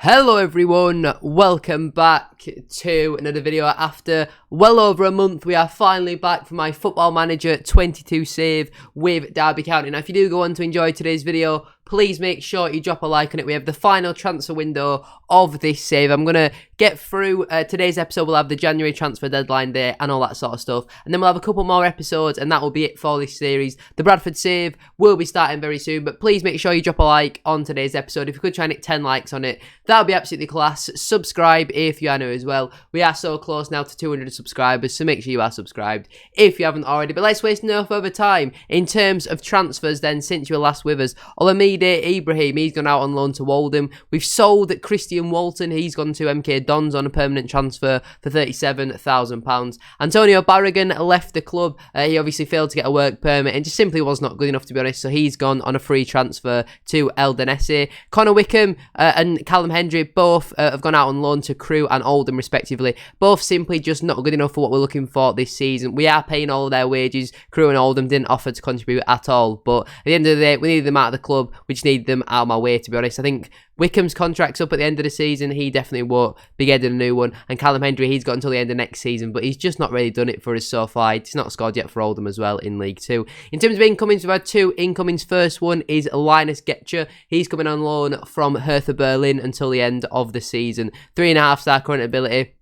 Hello everyone, welcome back to another video. After well over a month, we are finally back for my Football Manager 22 save with Derby County. Now if you do go on to enjoy today's video, please make sure you drop a like on it. We have the final transfer window of this save. I'm going to get through today's episode. We'll have the January transfer deadline there and all that sort of stuff. And then we'll have a couple more episodes and that will be it for this series. The Bradford save will be starting very soon, but please make sure you drop a like on today's episode. If you could try and hit 10 likes on it, that would be absolutely class. Subscribe if you are new as well. We are so close now to 200 subscribers, so make sure you are subscribed if you haven't already. But let's waste no further time. In terms of transfers then, since you were last with us, Olamide Ibrahim, he's gone out on loan to Oldham. We've sold Christian Walton, he's gone to MK Dons on a permanent transfer for £37,000. Antonio Barragan left the club. He obviously failed to get a work permit and just simply was not good enough, to be honest, so he's gone on a free transfer to Eldonesse. Connor Wickham and Callum Hendry both have gone out on loan to Crewe and Oldham respectively. Both simply just not good enough for what we're looking for this season. We are paying all of their wages. Crewe and Oldham didn't offer to contribute at all, but at the end of the day, we needed them out of the club. We just need them out of my way, to be honest. I think Wickham's contract's up at the end of the season. He definitely won't be getting a new one. And Callum Hendry, he's got until the end of next season, but he's just not really done it for us so far. He's not scored yet for Oldham as well in League 2. In terms of incomings, we've had two incomings. First one is Linus Getcher. He's coming on loan from Hertha Berlin until the end of the season. 3.5-star current ability.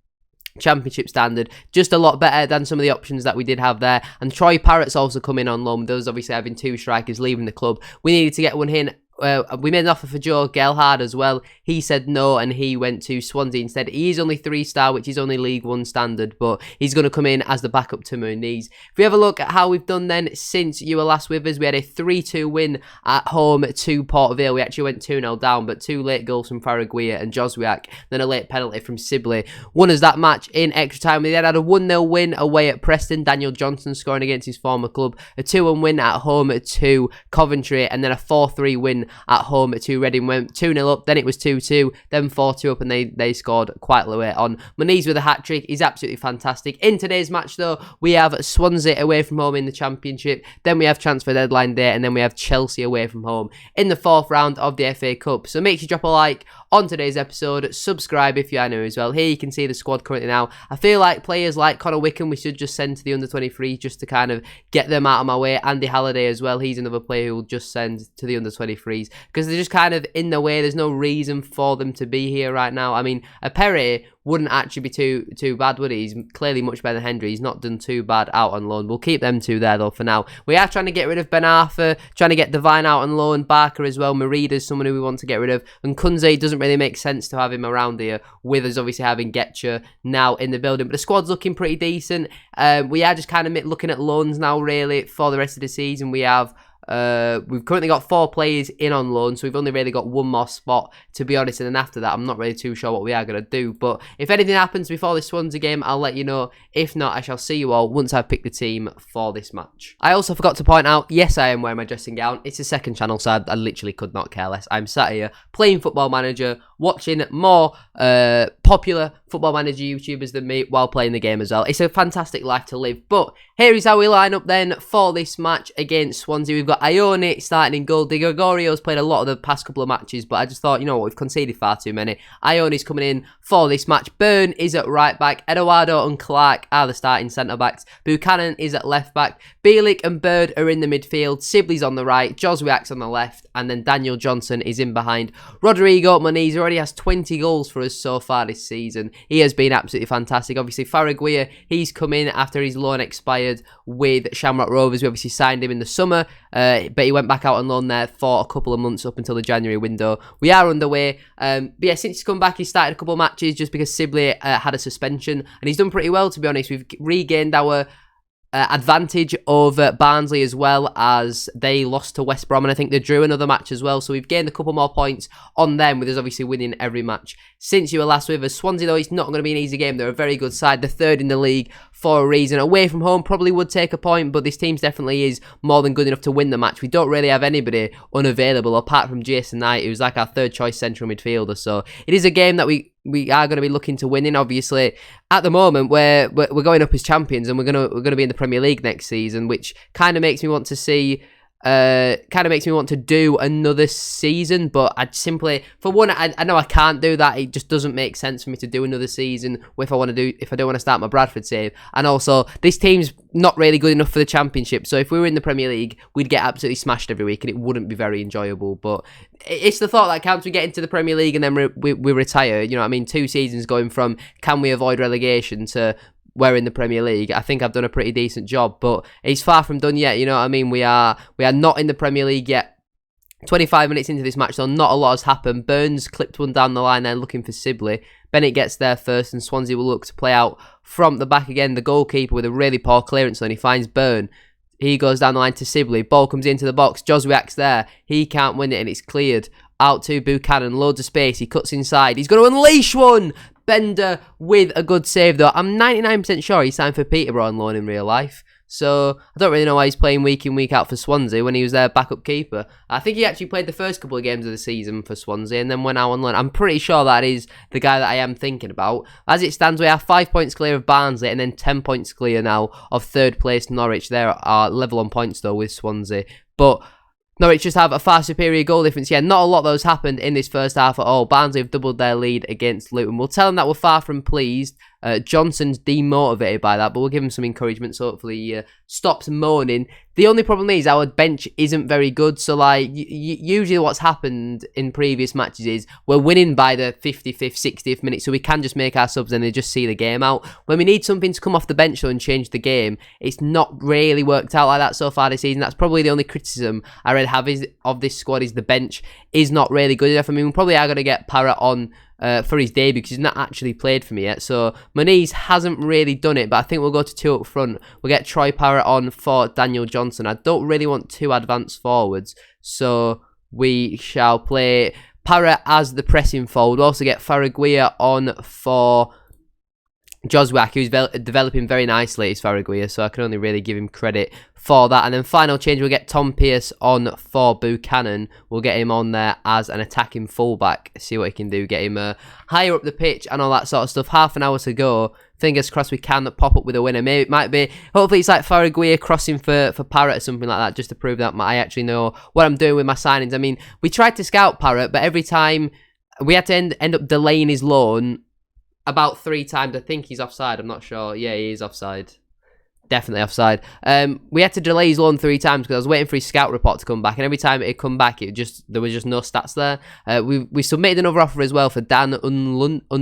Championship standard, just a lot better than some of the options that we did have there. And Troy Parrott's also coming on loan. Those obviously having two strikers leaving the club. We needed to get one in. We made an offer for Joe Gelhard as well. He said no and he went to Swansea instead. He is only 3-star, which is only League 1 standard, but he's going to come in as the backup to Muniz. If we have a look at how we've done then since you were last with us, we had a 3-2 win at home to Port Vale. We actually went 2-0 down, but two late goals from Faraguia and Joswiak, then a late penalty from Sibley won us that match in extra time. We then had a 1-0 win away at Preston. Daniel Johnson scoring against his former club. A 2-1 win at home to Coventry, and then a 4-3 win at home to Reading. Went 2-0 up, then it was 2-2, then 4-2 up, and they scored quite late on. Muniz with a hat-trick is absolutely fantastic. In today's match though, we have Swansea away from home in the Championship, then we have transfer deadline day, and then we have Chelsea away from home in the 4th round of the FA Cup. So make sure you drop a like on today's episode, subscribe if you are new as well. Here you can see the squad currently now. I feel like players like Connor Wickham we should just send to the under-23 just to kind of get them out of my way. Andy Halliday as well, he's another player who will just send to the under-23s because they're just kind of in the way. There's no reason for them to be here right now. I mean, a Perry wouldn't actually be too bad, would he? He's clearly much better than Hendry. He's not done too bad out on loan. We'll keep them two there though for now. We are trying to get rid of Ben Arthur, trying to get Devine out on loan. Barker as well. Marida's someone who we want to get rid of. And Kunze doesn't really make sense to have him around here, with us obviously having Getcher now in the building. But the squad's looking pretty decent. We are just kind of looking at loans now really for the rest of the season. We have we've currently got 4 players in on loan, so we've only really got one more spot, to be honest, and then after that I'm not really too sure what we are going to do. But if anything happens before this Swansea game, I'll let you know. If not, I shall see you all once I've picked the team for this match. I also forgot to point out, yes, I am wearing my dressing gown. It's a second channel, so I literally could not care less. I'm sat here playing Football Manager, watching more popular Football Manager YouTubers than me while playing the game as well. It's a fantastic life to live. But here is how we line up then for this match against Swansea. We've got Ione starting in goal. De Gregorio's played a lot of the past couple of matches, but I just thought, you know what, we've conceded far too many. Ione's coming in for this match. Byrne is at right back. Eduardo and Clark are the starting centre backs. Buchanan is at left back. Bielik and Bird are in the midfield. Sibley's on the right. Joswiak's on the left. And then Daniel Johnson is in behind. Rodrigo Muniz already has 20 goals for us so far this season. He has been absolutely fantastic. Obviously, Faraguia, he's come in after his loan expired with Shamrock Rovers. We obviously signed him in the summer, but he went back out on loan there for a couple of months up until the January window. We are underway. But yeah, since he's come back, he started a couple of matches just because Sibley had a suspension, and he's done pretty well, to be honest. We've regained our advantage over Barnsley as well, as they lost to West Brom, and I think they drew another match as well, so we've gained a couple more points on them, with us obviously winning every match since you were last with us. Swansea though, it's not going to be an easy game. They're a very good side. They're 3rd in the league for a reason. Away from home probably would take a point, but this team definitely is more than good enough to win the match. We don't really have anybody unavailable apart from Jason Knight, who's like our 3rd choice central midfielder, so it is a game that we are going to be looking to win in. Obviously, at the moment, we're going up as champions, and we're going to be in the Premier League next season, which kind of makes me want to see kind of makes me want to do another season, but I'd simply, for one, I know I can't do that. It just doesn't make sense for me to do another season if I don't want to start my Bradford save. And also, this team's not really good enough for the Championship, so if we were in the Premier League, we'd get absolutely smashed every week, and it wouldn't be very enjoyable. But it's the thought that counts. We get into the Premier League, and then we retire. You know what I mean? 2 seasons going from can we avoid relegation to we're in the Premier League. I think I've done a pretty decent job, but it's far from done yet. You know what I mean? We are not in the Premier League yet. 25 minutes into this match, so not a lot has happened. Burns clipped one down the line there looking for Sibley. Bennett gets there first, and Swansea will look to play out from the back again. The goalkeeper with a really poor clearance, and he finds Burn. He goes down the line to Sibley. Ball comes into the box. Joswiak's there. He can't win it, and it's cleared. Out to Buchanan. Loads of space. He cuts inside. He's going to unleash one. Bender with a good save, though. I'm 99% sure he signed for Peterborough on loan in real life. So I don't really know why he's playing week in, week out for Swansea when he was their backup keeper. I think he actually played the first couple of games of the season for Swansea and then went out on loan. I'm pretty sure that is the guy that I am thinking about. As it stands, we are 5 points clear of Barnsley and then 10 points clear now of third place Norwich. They are level on points, though, with Swansea. But Norwich just have a far superior goal difference. Yeah, not a lot that has happened in this first half at all. Barnsley have doubled their lead against Luton. We'll tell them that we're far from pleased. Johnson's demotivated by that, but we'll give him some encouragement, so hopefully he stops moaning. The only problem is our bench isn't very good, so like usually what's happened in previous matches is we're winning by the 55th, 60th minute, so we can just make our subs and they just see the game out. When we need something to come off the bench though and change the game, it's not really worked out like that so far this season. That's probably the only criticism I really have of this squad, is the bench is not really good enough. I mean, we probably are going to get Parrott on for his debut because he's not actually played for me yet. So Moniz hasn't really done it, but I think we'll go to 2 up front. We'll get Troy Parrott on for Daniel Johnson. I don't really want 2 advanced forwards, so we shall play Parrott as the pressing forward. We'll also get Faraguia on for Joswiak, who's developing very nicely, is Faraguia, so I can only really give him credit for that. And then final change, we'll get Tom Pearce on for Buchanan. We'll get him on there as an attacking fullback, see what he can do, get him higher up the pitch and all that sort of stuff. Half an hour to go. Fingers crossed we can pop up with a winner. Maybe it might be, hopefully it's like Faraguia crossing for Parrott or something like that, just to prove that I actually know what I'm doing with my signings. I mean, we tried to scout Parrott, but every time we had to end up delaying his loan about 3 times. I think he's offside. I'm not sure. Yeah, he is offside. Definitely offside. We had to delay his loan 3 times because I was waiting for his scout report to come back, and every time it come back, there was just no stats there. We submitted another offer as well for Dan Undulundalu,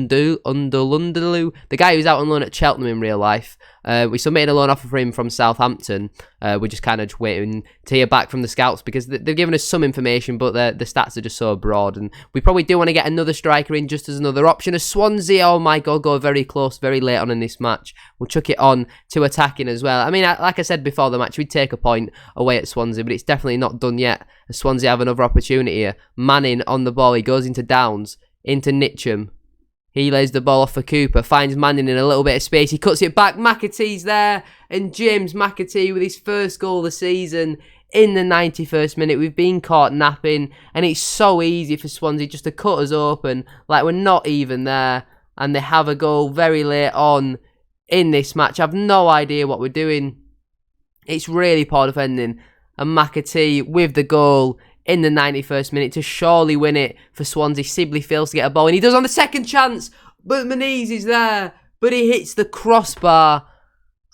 the guy who's out on loan at Cheltenham in real life. We submitted a loan offer for him from Southampton. We're just kind of just waiting to hear back from the scouts because they've given us some information, but the stats are just so broad. And we probably do want to get another striker in just as another option. As Swansea, oh my God, go very close, very late on in this match. We'll chuck it on to attacking as well. I mean, like I said before the match, we'd take a point away at Swansea, but it's definitely not done yet. As Swansea have another opportunity here. Manning on the ball. He goes into Downs, into Nitcham. He lays the ball off for Cooper, finds Manning in a little bit of space. He cuts it back. McAtee's there. And James McAtee with his first goal of the season in the 91st minute. We've been caught napping. And it's so easy for Swansea just to cut us open. Like we're not even there. And they have a goal very late on in this match. I have no idea what we're doing. It's really poor defending. And McAtee with the goal in the 91st minute to surely win it for Swansea. Sibley fails to get a ball, and he does on the second chance, but Moniz is there, but he hits the crossbar,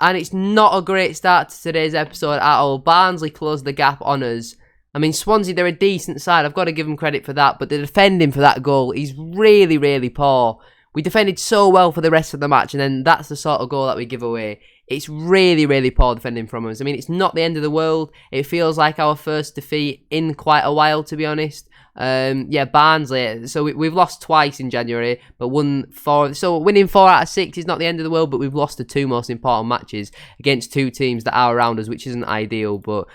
and it's not a great start to today's episode at all. Barnsley closed the gap on us. I mean, Swansea, they're a decent side. I've got to give them credit for that, but the defending for that goal is really, really poor. We defended so well for the rest of the match, and then that's the sort of goal that we give away. It's really, really poor defending from us. I mean, it's not the end of the world. It feels like our first defeat in quite a while, to be honest. Yeah, Barnsley. So we've lost twice in January, but won 4. So winning 4 out of 6 is not the end of the world, but we've lost the 2 most important matches against 2 teams that are around us, which isn't ideal. But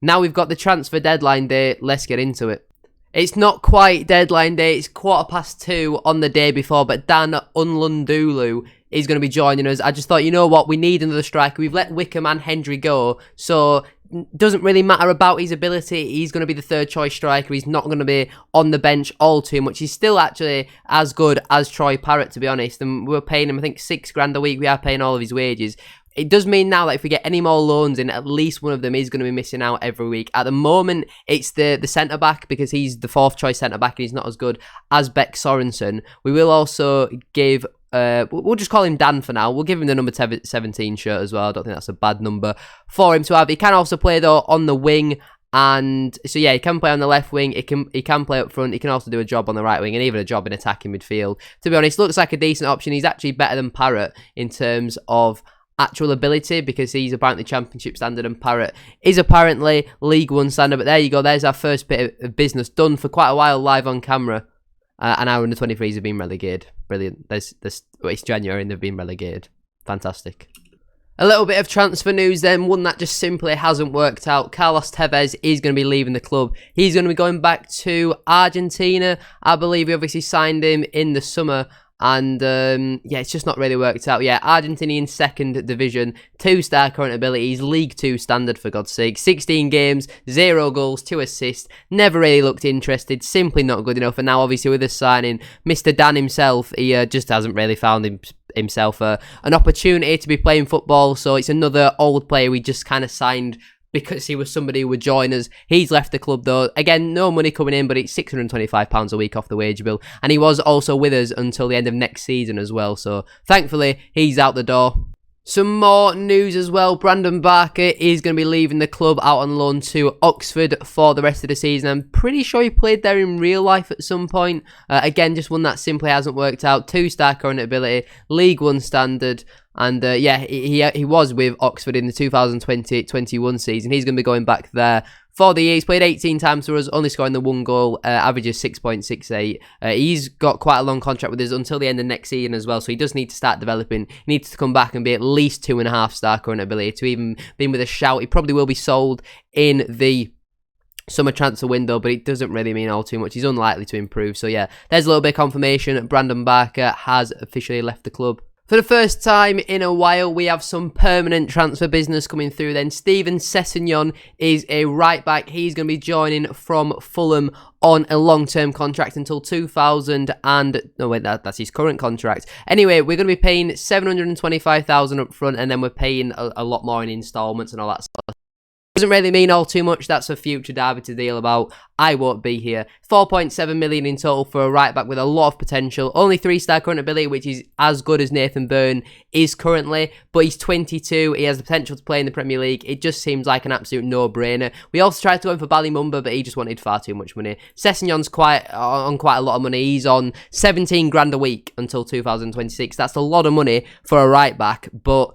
now we've got the transfer deadline day. Let's get into it. It's not quite deadline day. It's 2:15 on the day before, but Dan Unlundulu is going to be joining us. I just thought, you know what? We need another striker. We've let Wickham and Hendry go, so it doesn't really matter about his ability. He's going to be the third choice striker. He's not going to be on the bench all too much. He's still actually as good as Troy Parrott, to be honest. And we're paying him, I think, £6,000 a week. We are paying all of his wages. it does mean now that if we get any more loans in, at least one of them is going to be missing out every week. At the moment, it's the centre-back, because he's the 4th choice centre-back and he's not as good as Beck Sorensen. We will also give... we'll just call him Dan for now. We'll give him the number 17 shirt as well. I don't think that's a bad number for him to have. He can also play, though, on the wing. And so, yeah, he can play on the left wing. He can play up front. He can also do a job on the right wing and even a job in attacking midfield. To be honest, looks like a decent option. He's actually better than Parrott in terms of actual ability, because he's apparently Championship standard and Parrott is apparently League One standard. But there you go. There's our first bit of business done for quite a while live on camera. And our under 23s have been relegated. Brilliant. It's January and they've been relegated. Fantastic. A little bit of transfer news then, one that just simply hasn't worked out. Carlos Tevez is going to be leaving the club. He's going to be going back to Argentina. I believe we obviously signed him in the summer. And, yeah, it's just not really worked out. Yeah, Argentinian 2nd division, 2-star current abilities, League 2 standard, for God's sake. 16 games, 0 goals, 2 assists. Never really looked interested, simply not good enough. And now, obviously, with this signing, Mr. Dan himself, he just hasn't really found himself an opportunity to be playing football. So it's another old player we just kind of signed because he was somebody who would join us. He's left the club though. Again, no money coming in, but it's £625 a week off the wage bill. And he was also with us until the end of next season as well. So thankfully, he's out the door. Some more news as well. Brandon Barker is going to be leaving the club out on loan to Oxford for the rest of the season. I'm pretty sure he played there in real life at some point. Again, just one that simply hasn't worked out. 2-star current ability, League 1 standard. And yeah, he was with Oxford in the 2020-21 season. He's going to be going back there for the year. He's played 18 times for us, only scoring the 1 goal, averages 6.68. He's got quite a long contract with us until the end of next season as well, so he does need to start developing. He needs to come back and be at least 2.5-star current ability to even be with a shout. He probably will be sold in the summer transfer window, but it doesn't really mean all too much. He's unlikely to improve. So yeah, there's a little bit of confirmation. Brandon Barker has officially left the club. For the first time in a while, we have some permanent transfer business coming through then. Steven Sessegnon is a right-back. He's going to be joining from Fulham on a long-term contract until 2000 and... No, wait, that's his current contract. Anyway, we're going to be paying $725,000 up front, and then we're paying a lot more in instalments and all that stuff. Doesn't really mean all too much. That's a future derby to deal about. I won't be here. 4.7 million in total for a right back with a lot of potential. Only 3-star current ability, which is as good as Nathan Byrne is currently. But he's 22. He has the potential to play in the Premier League. It just seems like an absolute no-brainer. We also tried to go in for Ballymumba, but he just wanted far too much money. Sessegnon's on quite a lot of money. He's on 17 grand a week until 2026. That's a lot of money for a right back, but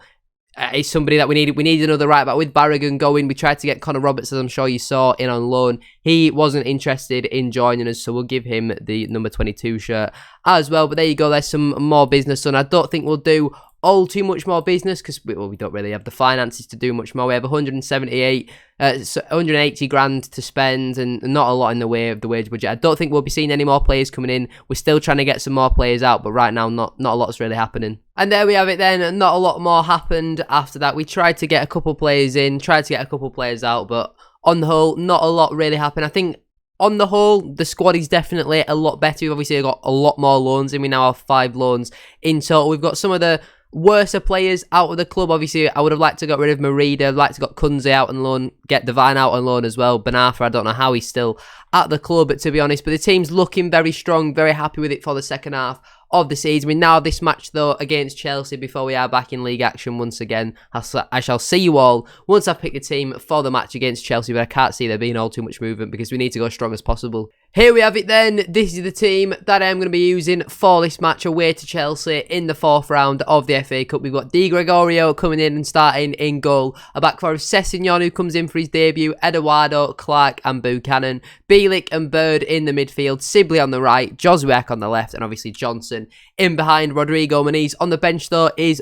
it's somebody that we needed. We needed another right back with Barragan going. We tried to get Connor Roberts, as I'm sure you saw, in on loan. He wasn't interested in joining us, so we'll give him the number 22 shirt as well. But there you go. There's some more business done. I don't think we'll do all too much more business because we don't really have the finances to do much more. We have 180 grand to spend and not a lot in the way of the wage budget. I don't think we'll be seeing any more players coming in. We're still trying to get some more players out, but right now not a lot's really happening. And there we have it then. Not a lot more happened after that. We tried to get a couple players in, tried to get a couple players out, but on the whole, not a lot really happened. I think on the whole, the squad is definitely a lot better. We've obviously got a lot more loans in. We now have 5 loans in total. We've got some of the worser players out of the club. Obviously, I would have liked to got rid of Merida. I'd like to got Kunze out on loan, get Devine out on loan as well. Benafa, I don't know how he's still at the club, but to be honest, but the team's looking very strong, very happy with it for the second half of the season. We now have this match though against Chelsea before we are back in league action once again. I shall see you all once I've picked a team for the match against Chelsea, but I can't see there being all too much movement because we need to go as strong as possible. Here we have it then. This is the team that I'm going to be using for this match away to Chelsea in the 4th round of the FA Cup. We've got Di Gregorio coming in and starting in goal. A back four of Sessegnon, who comes in for his debut. Eduardo, Clark and Buchanan. Bielik and Bird in the midfield. Sibley on the right. Josuek on the left. And obviously Johnson in behind. Rodrigo Muniz. On the bench though is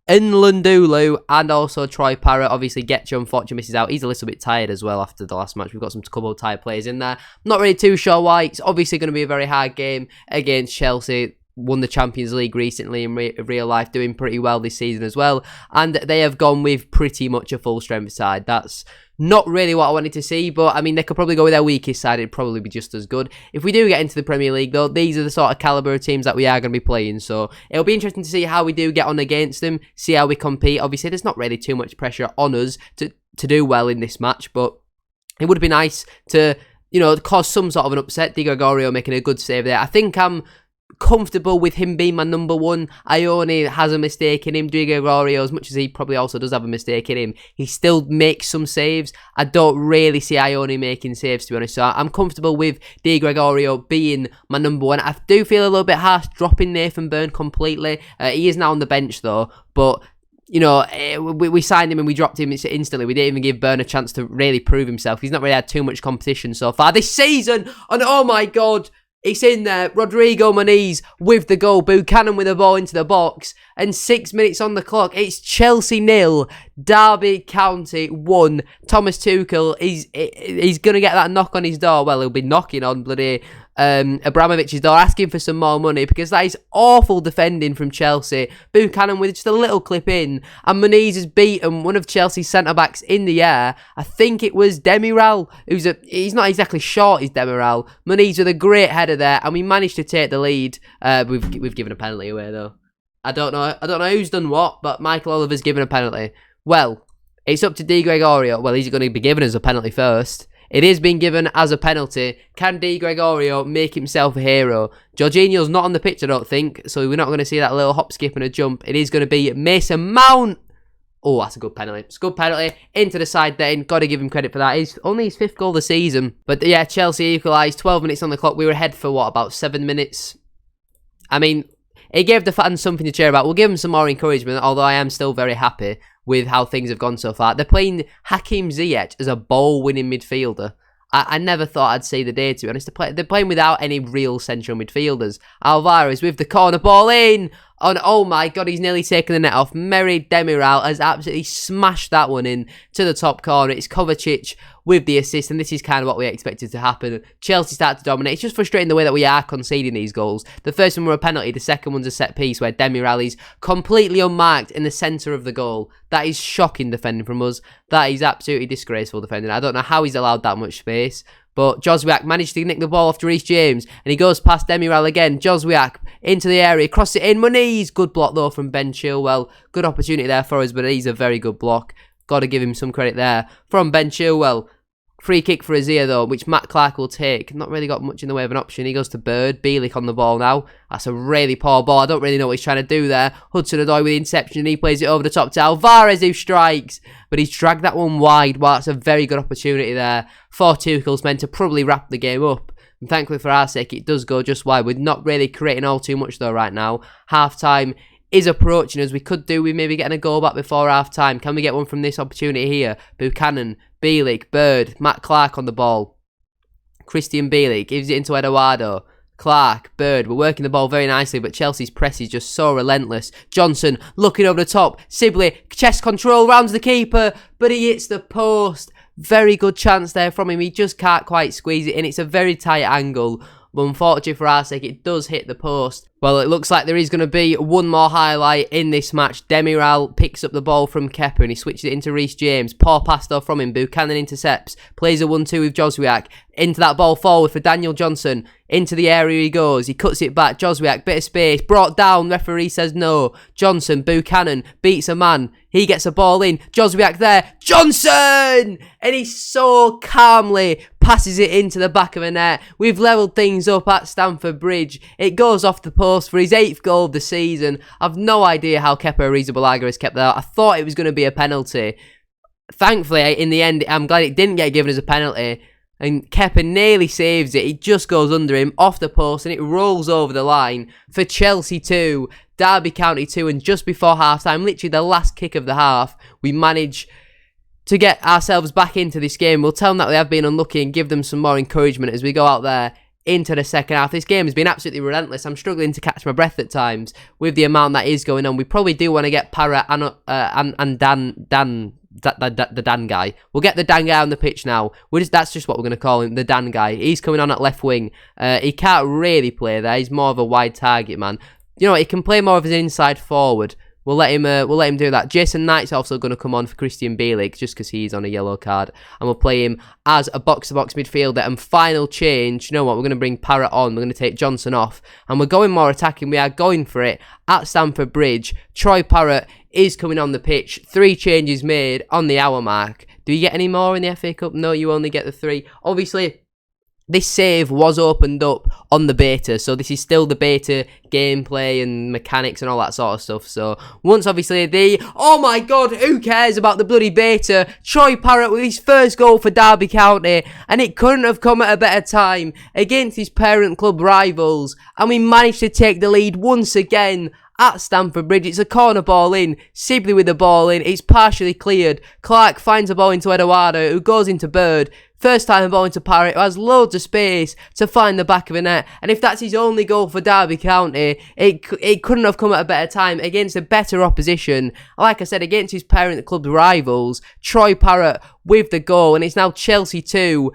Nlandulu and also Troy Parrott. Obviously, Getcha unfortunately misses out. He's a little bit tired as well after the last match. We've got some couple of tired players in there. Not really too sure why. It's obviously going to be a very hard game against Chelsea. won the Champions League recently in real life, doing pretty well this season as well. And they have gone with pretty much a full strength side. That's not really what I wanted to see, but I mean, they could probably go with their weakest side. It'd probably be just as good. If we do get into the Premier League, though, these are the sort of calibre of teams that we are going to be playing. So it'll be interesting to see how we do get on against them, see how we compete. Obviously, there's not really too much pressure on us to do well in this match, but it would be nice to, cause some sort of an upset. Di Gregorio making a good save there. I think I'm comfortable with him being my number one. Ione has a mistake in him. Di Gregorio, as much as he probably also does have a mistake in him, he still makes some saves. I don't really see Ione making saves, to be honest. So I'm comfortable with Di Gregorio being my number one. I do feel a little bit harsh dropping Nathan Burn completely. He is now on the bench though, but we signed him and we dropped him instantly. We didn't even give Burn a chance to really prove himself. He's not really had too much competition so far this season. And oh my God, it's in there. Rodrigo Muniz with the goal. Buchanan with the ball into the box. And 6 minutes on the clock. It's Chelsea 0, Derby County 1. Thomas Tuchel, he's going to get that knock on his door. Well, he'll be knocking on bloody Abramovich's door, asking for some more money, because that is awful defending from Chelsea. Buchanan with just a little clip in, and Muniz has beaten one of Chelsea's centre-backs in the air. I think it was Demiral, he's not exactly short, he's Demiral. Muniz with a great header there, and we managed to take the lead. We've given a penalty away though. I don't know who's done what, but Michael Oliver's given a penalty. Well, it's up to Di Gregorio. Well, he's going to be given us a penalty first. It is being given as a penalty. Can Di Gregorio make himself a hero? Jorginho's not on the pitch, I don't think, so we're not going to see that little hop, skip and a jump. It is going to be Mason Mount. Oh, that's a good penalty. It's a good penalty. Into the side then. Got to give him credit for that. It's only his 5th goal of the season. But yeah, Chelsea equalised. 12 minutes on the clock. We were ahead for, what, about 7 minutes? I mean, it gave the fans something to cheer about. We'll give them some more encouragement, although I am still very happy with how things have gone so far. They're playing Hakim Ziyech as a ball-winning midfielder. I never thought I'd see the day, to be honest. They're playing without any real central midfielders. Alvarez with the corner ball in. And oh my God, he's nearly taken the net off. Merih Demiral has absolutely smashed that one in to the top corner. It's Kovacic with the assist, and this is kind of what we expected to happen. Chelsea start to dominate. It's just frustrating the way that we are conceding these goals. The first one were a penalty, the second one's a set piece where Demiral is completely unmarked in the centre of the goal. That is shocking defending from us. That is absolutely disgraceful defending. I don't know how he's allowed that much space. But Joswiak managed to nick the ball off to Reece James, and he goes past Demiral again. Joswiak into the area, cross it in. Muniz, good block though from Ben Chilwell. Good opportunity there for us, but he's a very good block. Got to give him some credit there from Ben Chilwell. Free kick for Azir though, which Matt Clark will take. Not really got much in the way of an option. He goes to Bird. Bielik on the ball now. That's a really poor ball. I don't really know what he's trying to do there. Hudson-Odoi with the interception. He plays it over the top to Alvarez, who strikes. But he's dragged that one wide. Well, that's a very good opportunity there for Tuchel's men to probably wrap the game up. And thankfully for our sake, it does go just wide. We're not really creating all too much though right now. Half-time is approaching us. We could do with maybe getting a goal back before half-time. Can we get one from this opportunity here? Buchanan, Bielik, Bird, Matt Clark on the ball. Christian Bielik gives it into Eduardo. Clark, Bird, we're working the ball very nicely, but Chelsea's press is just so relentless. Johnson looking over the top. Sibley, chest control, rounds the keeper, but he hits the post. Very good chance there from him. He just can't quite squeeze it in. It's a very tight angle. But unfortunately for our sake, it does hit the post. Well, it looks like there is going to be one more highlight in this match. Demiral picks up the ball from Kepa and he switches it into Reece James. Poor pass though from him. Buchanan intercepts. Plays a 1-2 with Joswiak. Into that ball forward for Daniel Johnson. Into the area he goes. He cuts it back. Joswiak, bit of space. Brought down. Referee says no. Johnson, Buchanan beats a man. He gets a ball in. Joswiak there. Johnson! And he so calmly passes it into the back of the net. We've levelled things up at Stamford Bridge. It goes off the post for his 8th goal of the season. I've no idea how Kepa Arrizabalaga has kept that. I thought it was going to be a penalty. Thankfully, in the end, I'm glad it didn't get given as a penalty. And Kepa nearly saves it. It just goes under him, off the post, and it rolls over the line for Chelsea 2, Derby County 2. And just before half-time, literally the last kick of the half, we manage to get ourselves back into this game. We'll tell them that they have been unlucky and give them some more encouragement as we go out there into the second half. This game has been absolutely relentless. I'm struggling to catch my breath at times with the amount that is going on. We probably do want to get Para and the Dan guy. We'll get the Dan guy on the pitch now. That's just what we're going to call him, the Dan guy. He's coming on at left wing. He can't really play there. He's more of a wide target man. You know, he can play more of an inside forward. We'll let him do that. Jason Knight's also going to come on for Christian Bielik just because he's on a yellow card. And we'll play him as a box-to-box midfielder. And final change, you know what, we're going to bring Parrott on. We're going to take Johnson off. And we're going more attacking. We are going for it at Stamford Bridge. Troy Parrott is coming on the pitch. 3 changes made on the hour mark. Do you get any more in the FA Cup? No, you only get the 3. Obviously, this save was opened up on the beta, so this is still the beta gameplay and mechanics and all that sort of stuff. So once obviously oh my god, who cares about the bloody beta? Troy Parrott with his first goal for Derby County, and it couldn't have come at a better time against his parent club rivals, and we managed to take the lead once again at Stamford Bridge. It's a corner ball in, Sibley with the ball in, it's partially cleared. Clark finds the ball into Eduardo, who goes into Bird. First time ball into Parrott, who has loads of space to find the back of a net. And if that's his only goal for Derby County, it couldn't have come at a better time against a better opposition. Like I said, against his parent club's rivals, Troy Parrott with the goal. And it's now Chelsea 2,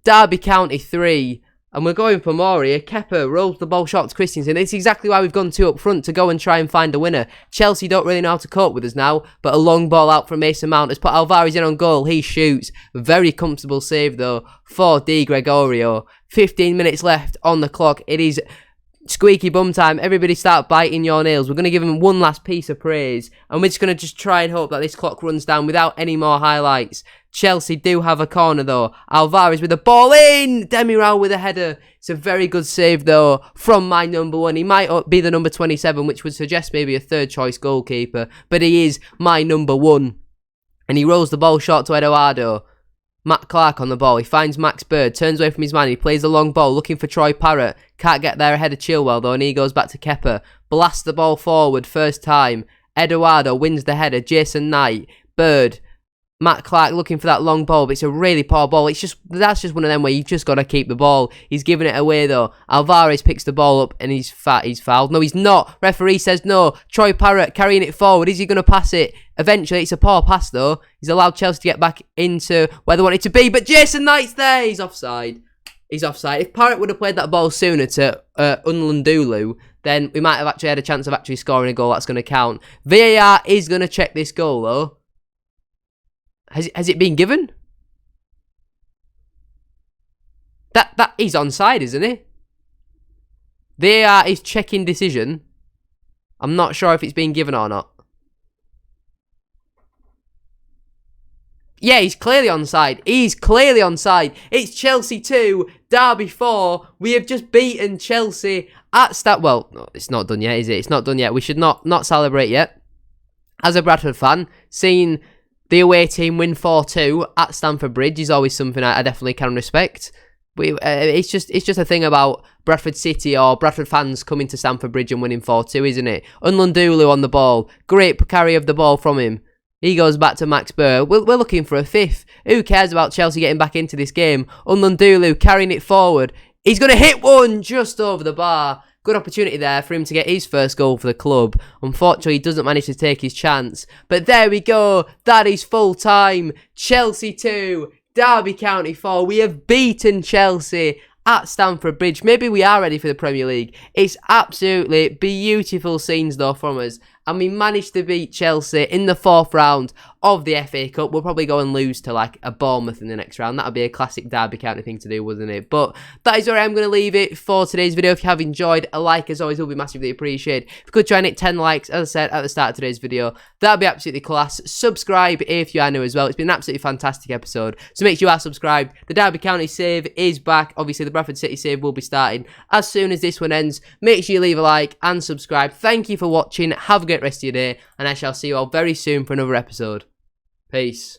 Derby County 3. And we're going for more here. Kepa rolls the ball short to Christensen. It's exactly why we've gone 2 up front, to go and try and find a winner. Chelsea don't really know how to cope with us now, but a long ball out from Mason Mount has put Alvarez in on goal. He shoots. Very comfortable save though for Di Gregorio. 15 minutes left on the clock. It is squeaky bum time. Everybody start biting your nails. We're going to give him one last piece of praise, and we're just going to just try and hope that this clock runs down without any more highlights. Chelsea do have a corner though. Alvarez with the ball in. Demiral with a header. It's a very good save though from my number 1. He might be the number 27, which would suggest maybe a third choice goalkeeper, but he is my number 1. And he rolls the ball short to Eduardo. Matt Clark on the ball. He finds Max Bird, turns away from his man. He plays a long ball looking for Troy Parrott. Can't get there ahead of Chilwell though, and he goes back to Kepa. Blasts the ball forward first time. Eduardo wins the header. Jason Knight. Bird. Matt Clark looking for that long ball, but it's a really poor ball. That's just one of them where you've just got to keep the ball. He's giving it away though. Alvarez picks the ball up and he's fouled. No, he's not. Referee says no. Troy Parrott carrying it forward. Is he going to pass it? Eventually, it's a poor pass though. He's allowed Chelsea to get back into where they want it to be, but Jason Knight's there. He's offside. He's offside. If Parrott would have played that ball sooner to Unlandulu, then we might have actually had a chance of actually scoring a goal that's going to count. VAR is going to check this goal though. Has it been given? That he's onside, isn't he? VAR is checking decision. I'm not sure if it's been given or not. Yeah, he's clearly onside. He's clearly onside. It's Chelsea 2, Derby 4. We have just beaten Chelsea at well, no, it's not done yet, is it? It's not done yet. We should not celebrate yet. As a Bradford fan, seeing the away team win 4-2 at Stamford Bridge is always something I definitely can respect. It's just a thing about Bradford City or Bradford fans coming to Stamford Bridge and winning 4-2, isn't it? Unlandulu on the ball. Great carry of the ball from him. He goes back to Max Burr. We're looking for a 5th. Who cares about Chelsea getting back into this game? Unlandulu carrying it forward. He's going to hit one just over the bar. Good opportunity there for him to get his first goal for the club. Unfortunately, he doesn't manage to take his chance. But there we go. That is full time. Chelsea 2, Derby County 4. We have beaten Chelsea at Stamford Bridge. Maybe we are ready for the Premier League. It's absolutely beautiful scenes though from us. And we managed to beat Chelsea in the 4th round of the FA Cup. We'll probably go and lose to like a Bournemouth in the next round. That would be a classic Derby County thing to do, wouldn't it? But that is where I'm going to leave it for today's video. If you have enjoyed, a like as always will be massively appreciated. If you could try and hit 10 likes, as I said at the start of today's video, that would be absolutely class. Subscribe if you are new as well. It's been an absolutely fantastic episode. So make sure you are subscribed. The Derby County save is back. Obviously, the Bradford City save will be starting as soon as this one ends. Make sure you leave a like and subscribe. Thank you for watching. Have a great rest of your day, and I shall see you all very soon for another episode. Peace.